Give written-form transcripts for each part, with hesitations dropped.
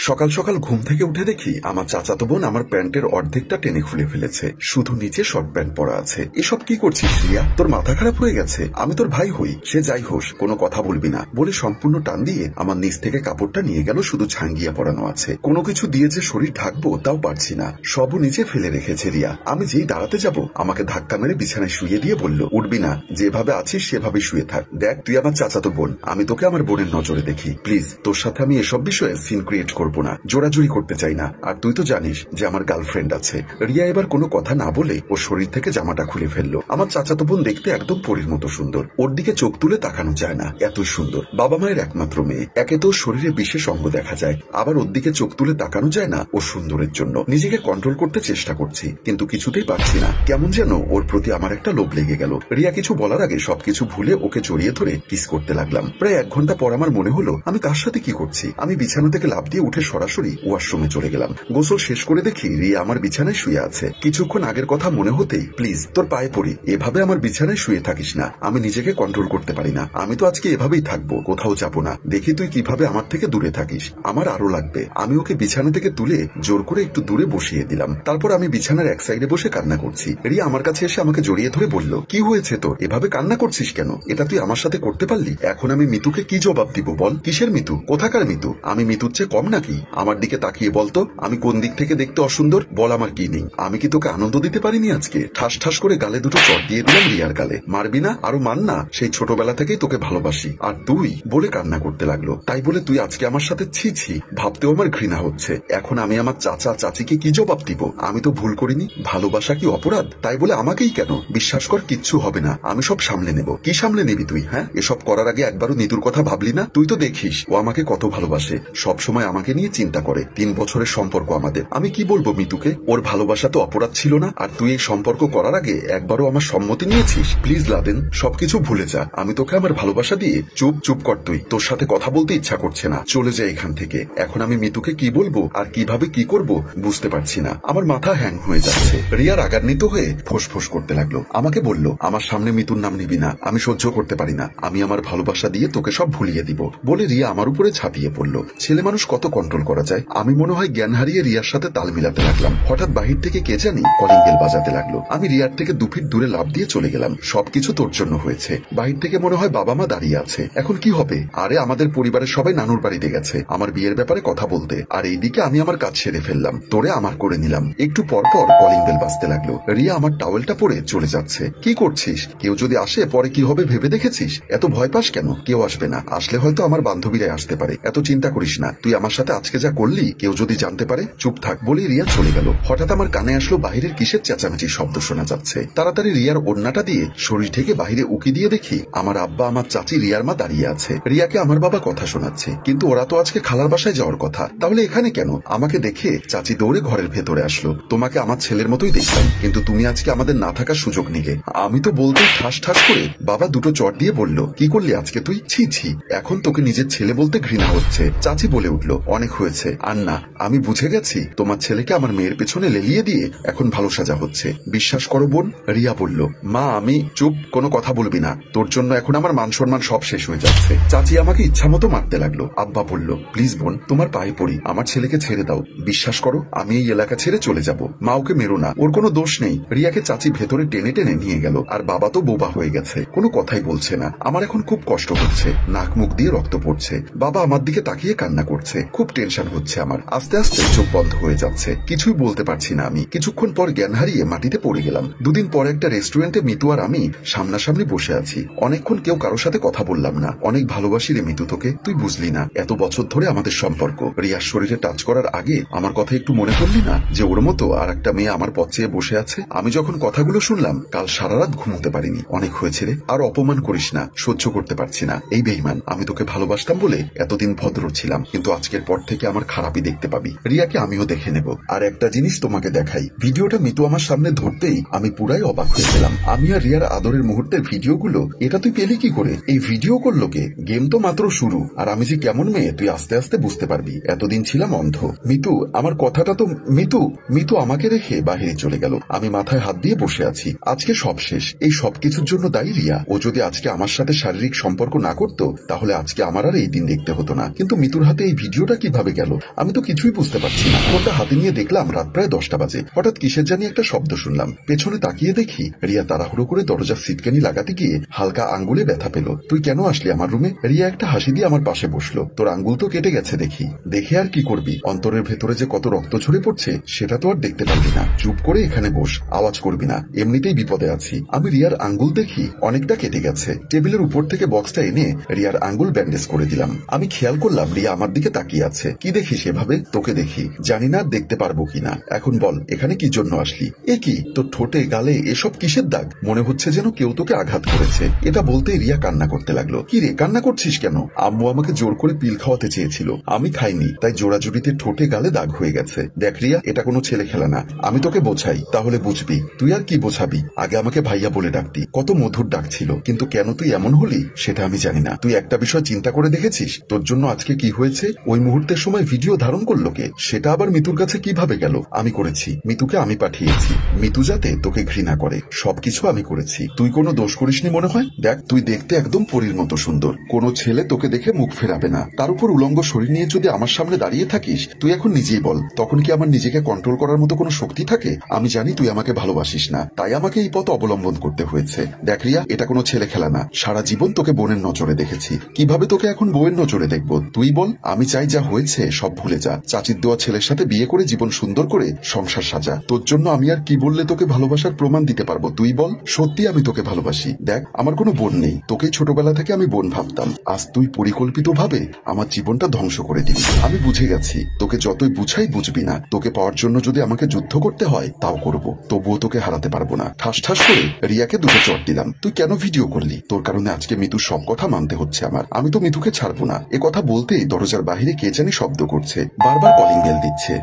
সকাল সকাল ঘুম থেকে উঠে দেখি আমার চাচাতো বোন আমার প্যান্টের অর্ধেকটা টেনে খুলে ফেলেছে, শুধু নিচে শর্ট প্যান্ট পরা আছে। এসব কি করছিস রিয়া? তোর মাথা খারাপ হয়ে গেছে? আমি তোর ভাই হই, সে যাই হোস, কোনো কথা বলবি না বলে সম্পূর্ণ টান দিয়ে আমার নিচ থেকে কাপড়টা নিয়ে গেল, শুধু ছাঙ্গিয়া পরানো আছে। কোনো কিছু দিয়ে যে শরীর ঢাকবো তাও পারছি না, সবও নিচে ফেলে রেখেছে রিয়া। আমি যেই দাঁড়াতে যাব আমাকে ধাক্কা মেরে বিছানায় শুয়ে দিয়ে বলল, উঠবি না, যেভাবে আছিস সেভাবে শুয়ে থাক। দেখ তুই আমার চাচাতো বোন, আমি তোকে আমার বোনের নজরে দেখি, প্লিজ তোর সাথে আমি এসব বিষয়ে সিন ক্রিয়েট করবো না, জোরাজুরি করতে চাই না। আর তুই তো জানিস যে আমার গার্লফ্রেন্ড আছে। রিয়া এবার কোনো কথা না বলে ওর শরীর থেকে জামাটা খুলে ফেললো। আমার চাচাতো বোন দেখতে একদম পরীর মতো সুন্দর, ওর দিকে চোখ তুলে তাকানো যায় না, এতই সুন্দর। বাবা মায়ের একমাত্র মেয়ে, একে তো শরীরে বিশেষ অঙ্গ দেখা যায়, আবার ওর দিকে চোখ তুলে তাকানো যায় না ওর সুন্দরের জন্য। নিজেকে কন্ট্রোল করতে চেষ্টা করছি কিন্তু কিছুতেই পারছি না, কেমন যেন ওর প্রতি আমার একটা লোভ লেগে গেল। রিয়া কিছু বলার আগে সবকিছু ভুলে ওকে জড়িয়ে ধরে কিস করতে লাগলাম। প্রায় 1 ঘন্টা পর আমার মনে হলো আমি কার সাথে কি করছি। আমি বিছানা থেকে লাফ দিয়ে উঠে সরাসরি ওয়াশরুমে চলে গেলাম। গোসল শেষ করে দেখি রিয়া আমার বিছানায় শুয়ে আছে। কিছুক্ষণ আগের কথা মনে হতেই, প্লিজ তোর পায়ে পড়ি, এভাবে আমার বিছানায় শুয়ে থাকিস না, আমি নিজেকে কন্ট্রোল করতে পারি না। আমি তো আজকে এভাবেই থাকবো, কোথাও যাবো না। দেখি তুই কিভাবে আমার থেকে দূরে থাকিস, আমার আরো লাগবে। আমি ওকে বিছানা থেকে তুলে জোর করে একটু দূরে বসিয়ে দিলাম। তারপর আমি বিছানার এক সাইডে বসে কান্না করছি। রিয়া আমার কাছে এসে আমাকে জড়িয়ে ধরে বলল, কি হয়েছে তোর, এভাবে কান্না করছিস কেন? এটা তুই আমার সাথে করতে পারলি? এখন আমি মিতুকে কি জবাব দিব বল? কিসের মিতু? কোথাকার মিতু? আমি মিতুর চেয়ে কম নাকি? আমার দিকে তাকিয়ে বলতো আমি কোন দিক থেকে দেখতে অসুন্দর? বল আমার কি নেই? আমি কি তোকে আনন্দ দিতে পারিনি আজকে? ঠাস ঠাস করে গালে দুটো চট দিয়ে দিলাম রিয়ার গালে। মারবি না? আরো মান না, সেই ছোটবেলা থেকেই তোকে ভালোবাসি। আর তুই বলে কান্না করতে লাগলো। তাই বলে তুই আজকে আমার সাথে ছি ছি, ভাবতেও আমার ঘৃণা হচ্ছে। এখন আমি আমার চাচা চাচিকে কি জবাব দিব? আমি তো ভুল করিনি, ভালোবাসা কি অপরাধ? তাই বলে আমাকেই কেন? বিশ্বাস কর কিচ্ছু হবে না, আমি সব সামলে নেব। কি সামলে নিবি তুই? হ্যাঁ, এসব করার আগে একবারও নিতুর কথা ভাবলি না? তুই তো দেখিস ও আমাকে কত ভালোবাসে, সব সময় আমাকে নিয়ে চিন্তা করে। 3 বছরের সম্পর্ক আমাদের, আমি কি বলবো মিতুকে? ওর ভালোবাসা তো অপরাধ ছিল না? আর তুই এই সম্পর্ক করার আগে একবারও আমার সম্মতি নিয়েছিস? প্লিজ লাদেন, সবকিছু ভুলে যা, আমি তোকে আমার ভালোবাসা দিয়ে চুপ চুপ কর তুই, তোর সাথে কথা বলতে ইচ্ছা করছে না, চলে যায় এখান থেকে। এখন আমি মিতুকে কি বলবো আর কিভাবে কি করব বুঝতে পারছি না, আমার মাথা হ্যাং হয়ে যাচ্ছে। রিয়া রাগান্বিত হয়ে ফোঁস করতে লাগলো, আমাকে বলল, আমার সামনে মিতুর নাম নিবি না, আমি সহ্য করতে পারি না, আমি আমার ভালোবাসা দিয়ে তোকে সব ভুলিয়ে দিব বলে রিয়া আমার উপরে ঝাঁপিয়ে পড়লো। ছেলে মানুষ কত কন্ট্রোল করা যায়। আমি মনে হয় জ্ঞান হারিয়ে রিয়ার সাথে তাল মিলাতে লাগলাম। হঠাৎ বাহির থেকে কে জানি কলিং বেল বাজাতে লাগলো। আমি রিয়ার থেকে 2 ফিট দূরে লাফ দিয়ে চলে গেলাম। সবকিছু তোর জন্য হয়েছে। বাহির থেকে মনে হয় বাবা মা দাঁড়িয়ে আছে। এখন কি হবে? আরে আমাদের পরিবারের সবাই নানুর বাড়িতে গেছে আমার বিয়ের ব্যাপারে কথা বলতে, আর এইদিকে আমি আমার কাজ সেরে ফেললাম, তোরে আমার করে নিলাম। একটু পর পর কলিং বেল বাজতে লাগলো। রিয়া আমার টাওয়েলটা পরে চলে যাচ্ছে। কি করছিস? কেউ যদি আসে পরে কি হবে ভেবে দেখেছিস? এত ভয় পাস কেন? কেউ আসবে না, আসলে হয়তো আমার বান্ধবীরাই আসতে পারে, এত চিন্তা করিস না। তুই আমার সাথে আজকে যা করলি কেউ যদি জানতে পারে? চুপ থাক বলে রিয়া চলে গেল। হঠাৎ আমার কানে আসলো বাহিরের কিসের চেঁচামেচির শব্দ শোনা যাচ্ছে। তাড়াতাড়ি রিয়ার ওড়নাটা দিয়ে শরীর থেকে বাহিরে উকি দিয়ে দেখি আমার আব্বা আমার চাচি রিয়ার মা দাঁড়িয়ে আছে। রিয়াকে আমার বাবা কথা শোনাচ্ছে, কিন্তু ওরা তো আজকে খালার বাসায় যাওয়ার কথা, তাহলে এখানে কেন? আমাকে দেখে চাচি দৌড়ে ঘরের ভেতরে আসলো। তোমাকে আমার ছেলের মতোই দেখতাম, কিন্তু তুমি আজকে আমাদের না থাকার সুযোগ নিলে। আমি তো বলতেই ঠাস ঠাস করে বাবা দুটো চট দিয়ে বলল, কি করলি আজকে তুই? ছি ছি, এখন তোকে নিজের ছেলে বলতে ঘৃণা হচ্ছে। চাচি বলে উঠল, অনেক হয়েছে আর না, আমি বুঝে গেছি তোমার ছেলেকে আমার মেয়ের পেছনে লেলিয়ে দিয়ে এখন ভালো সাজা হচ্ছে। বিশ্বাস করো বোন। রিয়া বলল, মা আমি চুপ, কোনো কথা বলবি না, তোর জন্য এখন আমার মান সম্মান সব শেষ হয়ে যাচ্ছে। চাচি আমাকে ইচ্ছা মতো মারতে লাগলো। আব্বা বলল, প্লিজ বোন তোমার পায়ে পড়ি, আমার ছেলেকে ছেড়ে দাও, বিশ্বাস করো আমি এই এলাকা ছেড়ে চলে যাব। মা ওকে মেরো না, ওর কোনো দোষ নেই। রিয়াকে চাচি ভেতরে টেনে টেনে নিয়ে গেল, আর বাবা তো বোবা হয়ে গেছে, কোনো কথাই বলছে না। আমার এখন খুব কষ্ট হচ্ছে, নাক মুখ দিয়ে রক্ত পড়ছে। বাবা আমার দিকে তাকিয়ে কান্না করছে, খুব টেনশন হচ্ছে আমার। আস্তে আস্তে চোখ বন্ধ হয়ে যাচ্ছে, কিছুই বলতে পারছি না আমি। কিছুক্ষণ পর জ্ঞান হারিয়ে মাটিতে পড়ে গেলাম। 2 দিন পর একটা রেস্টুরেন্টে মিতু আর আমি সামনাসামনি বসে আছি। অনেকক্ষণ কেউ কারোর সাথে কথা বললাম না। অনেক ভালোবাসি রে মিতু তোকে, তুই বুঝলি না, এত বছর ধরে আমাদের সম্পর্ক। রিয়ার শরীরে টাচ করার আগে আমার কথা একটু মনে করলি না যে ওর মতো আর একটা মেয়ে আমার পথ চেয়ে বসে আছে? আমি যখন কথাগুলো শুনলাম কাল সারা রাত ঘুমোতে পারিনি। অনেক হয়েছে রে, আর অপমান করিস না, সহ্য করতে পারছি না। এই বেঈমান, আমি তোকে ভালোবাসতাম বলে এতদিন ভদ্র ছিলাম, কিন্তু আজকের পর থেকে আমার খারাপই দেখতে পাবি। রিয়াকে আমিও দেখে নেব। আর একটা জিনিস তোমাকে দেখাই, ভিডিওটা মিতু আমার সামনে ধরতেই আমি পুরাই অবাক হয়ে গেলাম। আমি আর রিয়ার আদরের মুহূর্তের ভিডিওগুলো এটা তুই পেলি কি করে? এই ভিডিও করলো কে? গেম তো মাত্র শুরু, আর আমি যে কেমন মেয়ে তুই আস্তে আস্তে বুঝতে পারবি। এতদিন ছিলাম অন্ধ। মিতু আমার কথাটা তো মিতু মিতু আমাকে রেখে বাহিরে চলে গেল। আমি মাথায় হাত দিয়ে বসে আছি। আজকে সব শেষ। এই সবকিছুর জন্য দায়ী রিয়া। ও যদি আজকে আমার সাথে শারীরিক সম্পর্ক না করতো তাহলে আজকে আমার আর এই দিন দেখতে হতো না। কিন্তু মিতুর হাতে এই ভিডিওটা কিভাবে কিভাবে গেল আমি তো কিছুই বুঝতে পারছি না। ফোনটা হাতে নিয়ে দেখলাম রাত প্রায় 10টা বাজে। হঠাৎ কিসের জানি একটা শব্দ শুনলাম। পেছনে তাকিয়ে দেখি রিয়া তাড়াহুড়ো করে দরজার সিটকানি লাগাতে গিয়ে হালকা আঙ্গুলে ব্যথা পেল। তুই কেন আসলি আমার রুমে? রিয়া একটা হাসি দিয়ে আমার পাশে বসলো। তোর আঙ্গুল তো কেটে গেছে দেখি। দেখে আর কি করবি, অন্তরের ভেতরে যে কত রক্ত ঝরে পড়ছে সেটা তো আর দেখতে পারবি না। চুপ করে এখানে বস, আওয়াজ করবি না, এমনিতেই বিপদে আছি। আমি রিয়ার আঙ্গুল দেখি অনেকটা কেটে গেছে। টেবিলের উপর থেকে বক্সটা এনে রিয়ার আঙ্গুল ব্যান্ডেজ করে দিলাম। আমি খেয়াল করলাম রিয়া আমার দিকে তাকিয়ে আছে। কি দেখি সেভাবে? তোকে দেখি। জানি না দেখতে পারবো কিনা। এখন বল এখানে কি জন্য আসলি? এ কি তোর ঠোঁটে গালে এসব কিসের দাগ? মনে হচ্ছে যেন কেউ তোকে আঘাত করেছে। এটা বলতে রিয়া কান্না করতে লাগলো। কি রে কান্না করছিস কেন? আম্মু আমাকে জোর করে পিল খাওয়াতে চেয়েছিল, আমি খাইনি, তাই জোড়াজুড়িতে ঠোঁটে গালে দাগ হয়ে গেছে। দেখ রিয়া, এটা কোনো ছেলে খেলা না। আমি তোকে বোঝাই তাহলে বুঝবি। তুই আর কি বোঝাবি? আগে আমাকে ভাইয়া বলে ডাকতি, কত মধুর ডাক ছিল। কিন্তু কেন তুই এমন হলি সেটা আমি জানি না। তুই একটা বিষয় চিন্তা করে দেখেছিস তোর জন্য আজকে কি হয়েছে? ওই মুহূর্তের সময় ভিডিও ধারণ করলো কে? সেটা আবার মিতুর কাছে কিভাবে গেল? আমি করেছি, মিতুকে আমি পাঠিয়েছি। মিতু যাতে তোকে ঘৃণা করে, সবকিছু আমি করেছি। তুই কোনো দোষ করিসনি মনে হয়? দেখ তুই দেখতে একদম পরীর মতো সুন্দর, কোনো ছেলে তোকে দেখে মুখ ফেরাবে না। তার উপর উলঙ্গ শরীর নিয়ে যদি আমার সামনে দাঁড়িয়ে থাকিস, তুই এখন নিজেই বল তখন কি আমার নিজেকে কন্ট্রোল করার মতো কোনো শক্তি থাকে? আমি জানি তুই আমাকে ভালোবাসিস না, তাই আমাকে এই পথ অবলম্বন করতে হয়েছে। দেখ রিয়া, এটা কোনো ছেলে খেলা না। সারা জীবন তোকে বোনের নজরে দেখেছি, কিভাবে তোকে এখন বউয়ের নজরে দেখব? তুই বল। আমি চাই যা হয়েছে সব ভুলে যা, চাচির দেওয়া ছেলের সাথে বিয়ে করে জীবন সুন্দর করে সংসার সাজা। তোর জন্য আমি আর কি বললে তোকে ভালোবাসার প্রমাণ দিতে পারবো? তুই বল। সত্যি আমি তোকে ভালোবাসি। দেখ আমার কোনো বোন নেই, তোকে ছোটবেলা থেকে আমি বোন ভাবতাম। আজ তুই পরিকল্পিত ভাবে আমার জীবনটা ধ্বংস করে দিবি। আমি বুঝে গেছি তোকে যতই বুঝাই বুঝবি না। তোকে পাওয়ার জন্য যদি আমাকে যুদ্ধ করতে হয় তাও করব, তবুও তোকে হারাতে পারবো না। ঠাস ঠাস করে রিয়াকে দুটো চট দিলাম। তুই কেন ভিডিও করলি? তোর কারণে আজকে মিতুর সব কথা মানতে হচ্ছে আমার। আমি তো মিতুকে ছাড়বো না। এ কথা বলতেই দরজার বাহিরে কে জানি শব্দ করছে, বারবার কলিং বেল দিচ্ছে।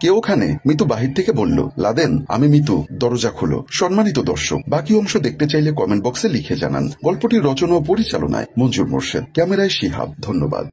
কে ওখানে? মিতু বাহির থেকে বলল। লাদেন, আমি মিতু, দরজা খোলো। সম্মানিত দর্শক, বাকি অংশ দেখতে চাইলে কমেন্ট বক্সে লিখে জানান। গল্পটির রচনা ও পরিচালনায় মঞ্জুর মোর্শেদ, ক্যামেরায় শিহাব। ধন্যবাদ।